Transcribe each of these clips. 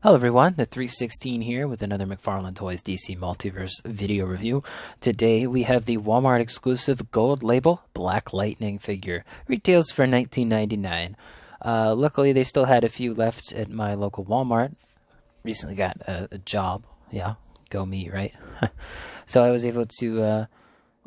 Hello everyone, the 316 here with another Mcfarlane Toys DC Multiverse video review. Today we have the Walmart exclusive gold label Black Lightning figure. Retails for $19.99. Luckily they still had a few left at my local Walmart. Recently got a job. Yeah, go me, right? So I was able to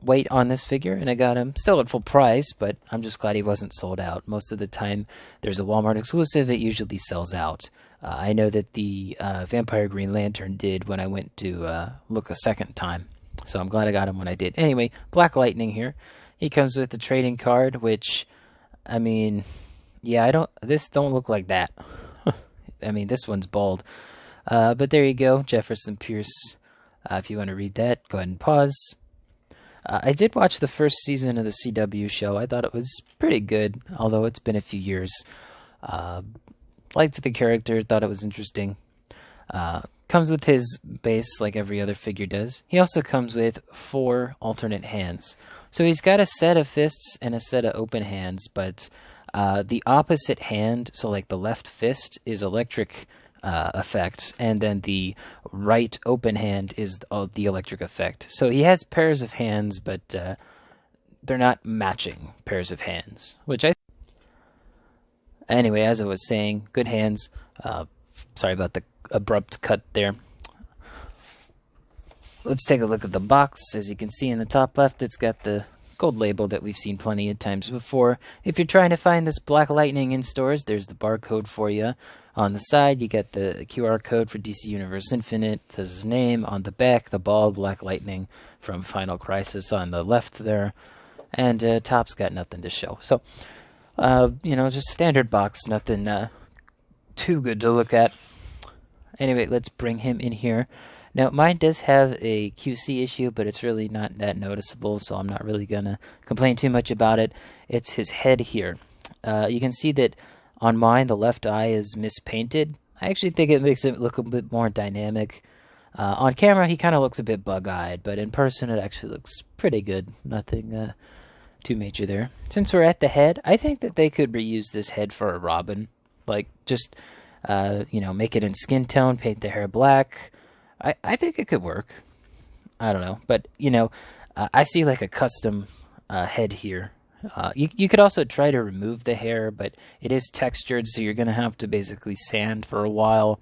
wait on this figure, and I got him still at full price, but I'm just glad he wasn't sold out. Most of the time there's a Walmart exclusive, it usually sells out. I know that the Vampire Green Lantern did when I went to look a second time, so I'm glad I got him when I did. Anyway, Black Lightning here. He comes with the trading card, which, I mean, yeah, this don't look like that. I mean, this one's bold. But there you go, Jefferson Pierce. If you want to read that, go ahead and pause. I did watch the first season of the CW show. I thought it was pretty good, although it's been a few years. Liked the character, thought it was interesting. Comes with his base like every other figure does. He also comes with 4 alternate hands. So he's got a set of fists and a set of open hands, but the opposite hand, so like the left fist, is electric effect, and then the right open hand is the electric effect. So he has pairs of hands, but they're not matching pairs of hands, which Anyway, as I was saying, good hands. Sorry about the abrupt cut there. Let's take a look at the box. As you can see in the top left, it's got the gold label that we've seen plenty of times before. If you're trying to find this Black Lightning in stores, there's the barcode for you. On the side, you get the QR code for DC Universe Infinite. It says his name. On the back, the bald Black Lightning from Final Crisis on the left there. And top's got nothing to show. So, you know, just standard box, nothing too good to look at. Anyway, let's bring him in here. Now, mine does have a QC issue, but it's really not that noticeable, so I'm not really going to complain too much about it. It's his head here. You can see that on mine, the left eye is mispainted. I actually think it makes it look a bit more dynamic. On camera, he kind of looks a bit bug-eyed, but in person, it actually looks pretty good. Nothing too major there. Since we're at the head, I think that they could reuse this head for a Robin. Like, just, you know, make it in skin tone, paint the hair black. I think it could work. I don't know. But, you know, I see like a custom head here. You could also try to remove the hair, but it is textured, so you're going to have to basically sand for a while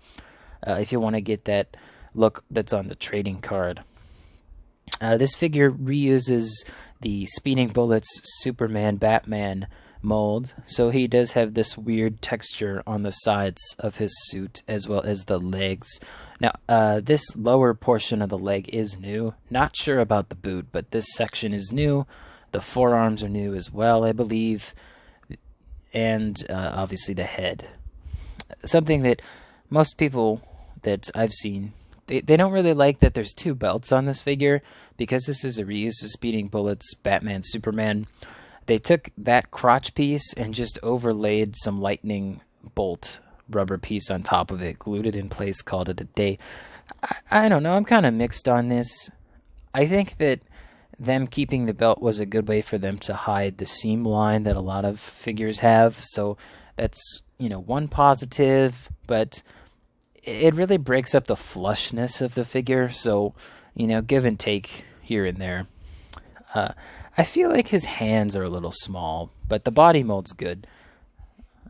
if you want to get that look that's on the trading card. This figure reuses the Speeding Bullets Superman Batman mold, so he does have this weird texture on the sides of his suit as well as the legs. Now, this lower portion of the leg is new. Not sure about the boot, but this section is new. The forearms are new as well, I believe, and obviously the head. Something that most people that I've seen, they don't really like that there's 2 belts on this figure, because this is a reuse of Speeding Bullets Batman Superman. They took that crotch piece and just overlaid some lightning bolt rubber piece on top of it, glued it in place, called it a day. I don't know, I'm kind of mixed on this. I think that them keeping the belt was a good way for them to hide the seam line that a lot of figures have, so that's, you know, one positive, but it really breaks up the flushness of the figure, so, you know, give and take here and there. I feel like his hands are a little small, but the body mold's good.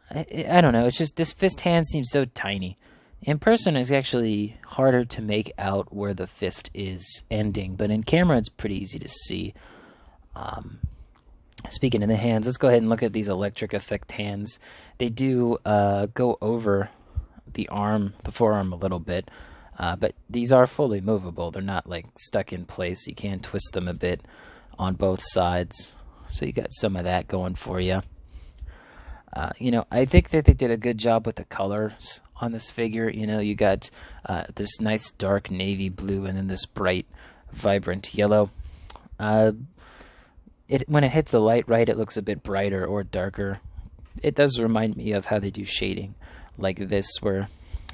I don't know, it's just this fist hand seems so tiny. In person, it's actually harder to make out where the fist is ending, but in camera, it's pretty easy to see. Speaking of the hands, let's go ahead and look at these electric effect hands. They do go over the forearm a little bit, but these are fully movable. They're not like stuck in place. You can twist them a bit on both sides, so you got some of that going for you. You know, I think that they did a good job with the colors on this figure. You know, you got this nice dark navy blue and then this bright, vibrant yellow. When it hits the light right, it looks a bit brighter or darker. It does remind me of how they do shading, like this, where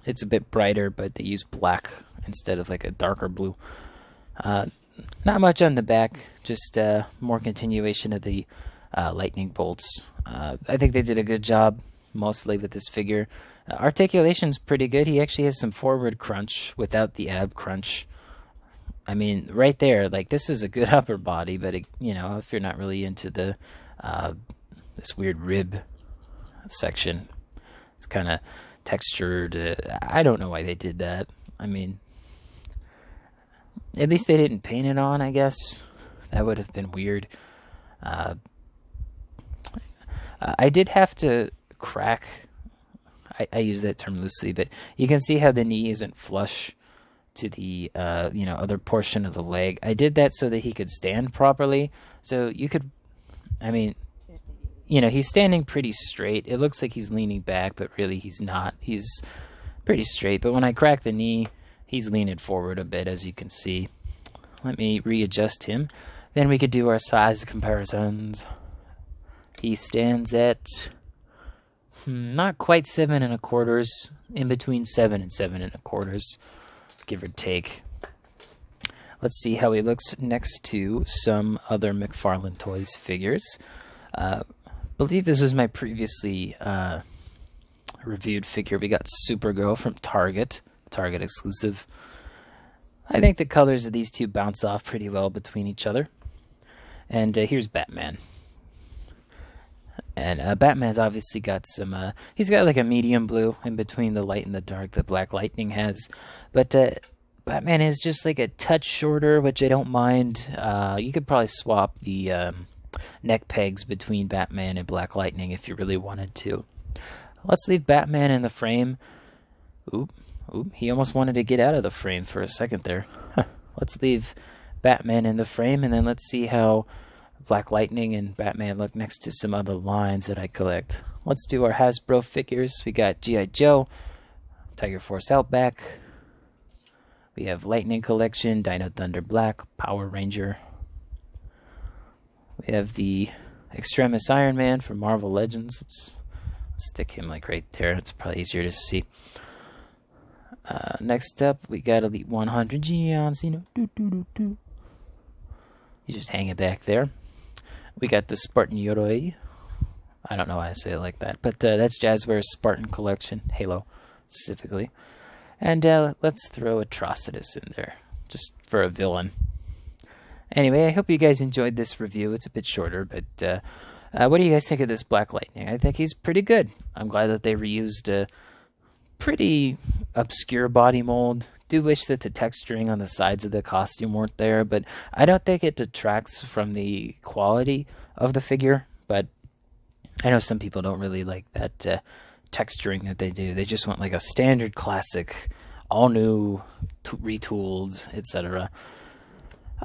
it's a bit brighter, but they use black instead of like a darker blue. Not much on the back, just more continuation of the lightning bolts. I think they did a good job mostly with this figure. Articulation's pretty good. He actually has some forward crunch without the ab crunch. I mean, right there, like, this is a good upper body, but if you're not really into the this weird rib section, it's kind of textured. I don't know why they did that. I mean, at least they didn't paint it on, I guess. That would have been weird. I did have to crack. I use that term loosely, but you can see how the knee isn't flush to the other portion of the leg. I did that so that he could stand properly. So you could, I mean, he's standing pretty straight. It looks like he's leaning back, but really he's not. He's pretty straight. But when I crack the knee, he's leaning forward a bit, as you can see. Let me readjust him. Then we could do our size comparisons. He stands at not quite 7 1/4, in between 7 and 7 1/4, give or take. Let's see how he looks next to some other Mcfarlane Toys figures. Believe this was my previously reviewed figure. We got Supergirl from Target exclusive. I think the colors of these two bounce off pretty well between each other. And here's Batman. And Batman's obviously got some, he's got like a medium blue in between the light and the dark that Black Lightning has. But Batman is just like a touch shorter, which I don't mind. You could probably swap the neck pegs between Batman and Black Lightning if you really wanted to. Let's leave Batman in the frame. Oop, he almost wanted to get out of the frame for a second there. Let's leave Batman in the frame, and then let's see how Black Lightning and Batman look next to some other lines that I collect. Let's do our Hasbro figures. We got G.I. Joe, Tiger Force Outback. We have Lightning Collection, Dino Thunder Black, Power Ranger. We have the Extremis Iron Man from Marvel Legends. Let's stick him like right there. It's probably easier to see. Next up, we got Elite 100 John Cena. You just hang it back there. We got the Spartan Yoroi. I don't know why I say it like that, but that's Jazzware's Spartan Collection, Halo specifically. And let's throw Atrocitus in there, just for a villain. Anyway, I hope you guys enjoyed this review. It's a bit shorter, but what do you guys think of this Black Lightning? I think he's pretty good. I'm glad that they reused a pretty obscure body mold. Do wish that the texturing on the sides of the costume weren't there, but I don't think it detracts from the quality of the figure. But I know some people don't really like that texturing that they do. They just want like a standard classic, all new, retooled, etc.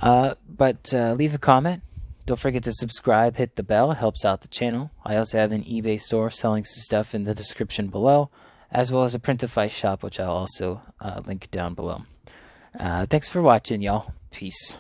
But leave a comment. Don't forget to subscribe, hit the bell, it helps out the channel. I also have an eBay store selling some stuff in the description below, as well as a Printify shop, which I'll also link down below. Thanks for watching, y'all. Peace.